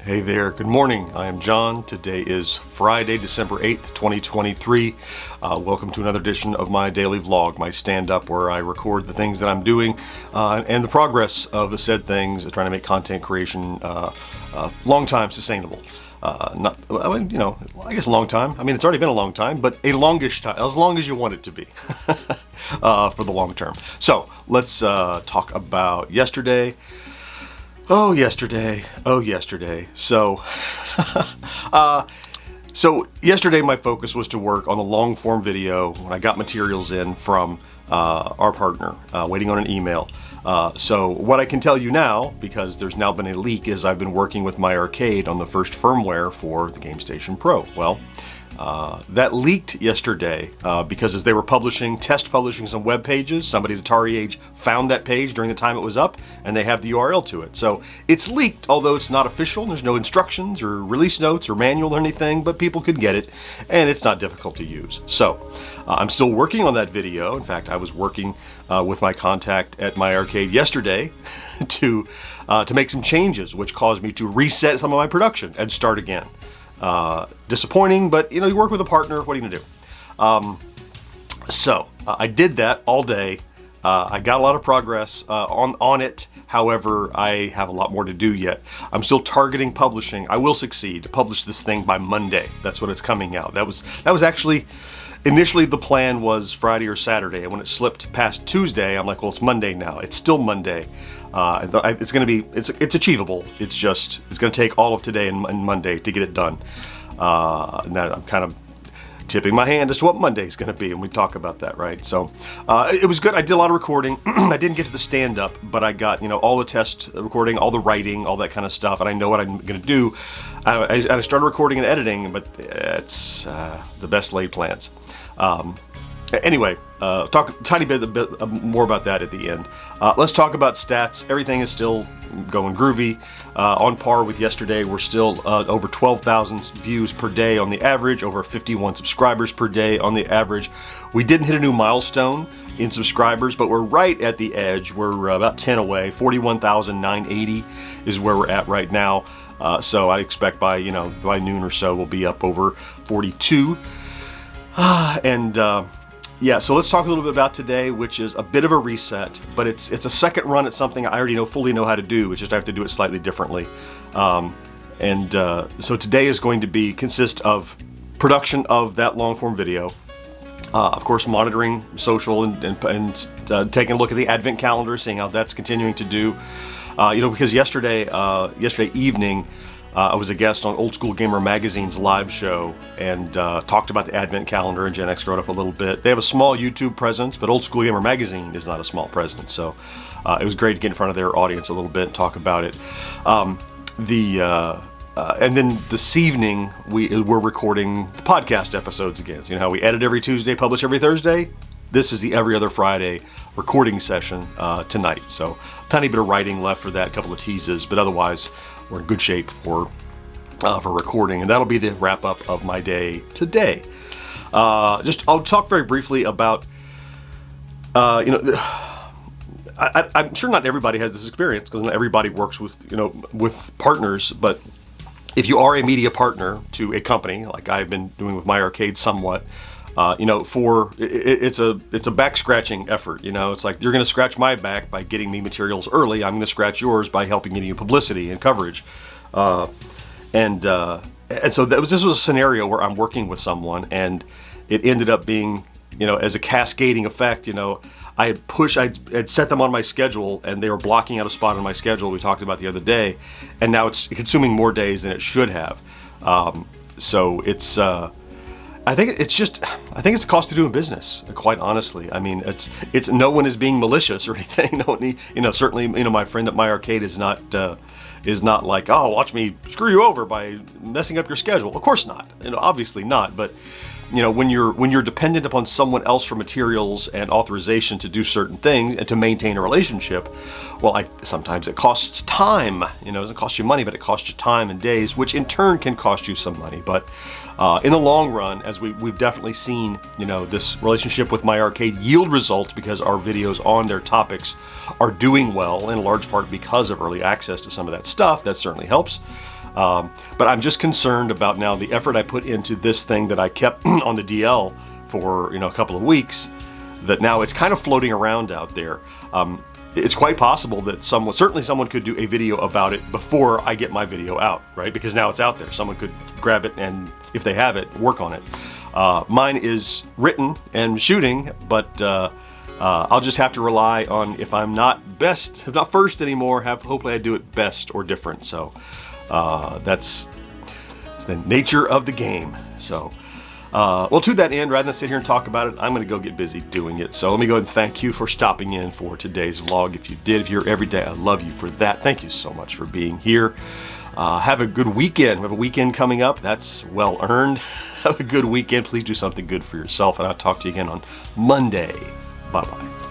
Hey there, good morning. I am John. Today is Friday, December 8th, 2023. Welcome to another edition of my daily vlog, my stand-up where I record the things that I'm doing and the progress of the said things, trying to make content creation long time sustainable. I guess a long time. I mean, it's already been a long time, but a longish time, as long as you want it to be for the long term. So let's talk about yesterday. Oh, yesterday. So, yesterday my focus was to work on a long form video when I got materials in from our partner, waiting on an email. So what I can tell you now, because there's now been a leak, is I've been working with my arcade on the first firmware for the GameStation Pro. Well, that leaked yesterday because as they were test publishing some web pages, somebody at Atari Age found that page during the time it was up, and they have the URL to it. So it's leaked, although it's not official. There's no instructions or release notes or manual or anything, but people could get it, and it's not difficult to use. So I'm still working on that video. In fact, I was working with my contact at my arcade yesterday to make some changes, which caused me to reset some of my production and start again. Disappointing, but you work with a partner, what are you gonna do? So I did that all day. I got a lot of progress on it. However, I have a lot more to do yet. I'm still targeting publishing. I will succeed to publish this thing by Monday. That's when it's coming out. That was actually initially the plan was Friday or Saturday, and when it slipped past Tuesday, I'm like, well, it's Monday now. It's still Monday. It's achievable. It's going to take all of today and Monday to get it done. And that I'm kind of tipping my hand as to what Monday is going to be, and we talk about that, right? So it was good. I did a lot of recording. I didn't get to the stand-up, but I got all the test recording, all the writing, all that kind of stuff, and I know what I'm going to do. I started recording and editing, but it's the best laid plans. Anyway, talk a tiny bit more about that at the end. Let's talk about stats. Everything is still going groovy, on par with yesterday. We're still over 12,000 views per day on the average, over 51 subscribers per day on the average. We didn't hit a new milestone in subscribers, but we're right at the edge. We're about 10 away. 41,980 is where we're at right now. So I expect by noon or so we'll be up over 42. Yeah, so let's talk a little bit about today, which is a bit of a reset, but it's a second run at something I already fully know how to do. It's just I have to do it slightly differently. So today is going to consist of production of that long form video, of course monitoring social and taking a look at the advent calendar, seeing how that's continuing to do. Because yesterday evening, I was a guest on Old School Gamer Magazine's live show and talked about the advent calendar and GenXGrownUp a little bit. They have a small YouTube presence, but Old School Gamer Magazine is not a small presence. So it was great to get in front of their audience a little bit and talk about it. And then this evening, we're recording the podcast episodes again. So you know how we edit every Tuesday, publish every Thursday? This is the every other Friday recording session tonight. So a tiny bit of writing left for that, a couple of teases, but otherwise we're in good shape for recording, and that'll be the wrap up of my day today. I'll talk very briefly about I'm sure not everybody has this experience because not everybody works with partners, but if you are a media partner to a company like I've been doing with my arcade somewhat, it's a back scratching effort. It's like you're going to scratch my back by getting me materials early. I'm going to scratch yours by helping getting you publicity and coverage. And so this was a scenario where I'm working with someone, and it ended up being, as a cascading effect. I had set them on my schedule, and they were blocking out a spot on my schedule we talked about the other day, and now it's consuming more days than it should have. So it's. I think it's the cost of doing business, quite honestly. I mean, it's no one is being malicious or anything. Certainly, my friend at my arcade is not like, oh, watch me screw you over by messing up your schedule. Of course not. Obviously not. But when you're dependent upon someone else for materials and authorization to do certain things and to maintain a relationship, well, sometimes it costs time. It doesn't cost you money, but it costs you time and days, which in turn can cost you some money. But in the long run, as we've definitely seen, this relationship with my arcade yield results because our videos on their topics are doing well, in large part because of early access to some of that stuff. That certainly helps. But I'm just concerned about now the effort I put into this thing that I kept on the DL for a couple of weeks, that now it's kind of floating around out there. It's quite possible that certainly someone could do a video about it before I get my video out, right? Because now it's out there. Someone could grab it and, if they have it, work on it. Mine is written and shooting, but I'll just have to rely on, if I'm not first anymore, hopefully I do it best or different. So that's the nature of the game. So. Well, to that end, rather than sit here and talk about it, I'm going to go get busy doing it. So let me go ahead and thank you for stopping in for today's vlog. If you're here every day, I love you for that. Thank you so much for being here. Have a good weekend. We have a weekend coming up. That's well earned. Have a good weekend. Please do something good for yourself, and I'll talk to you again on Monday. Bye-bye.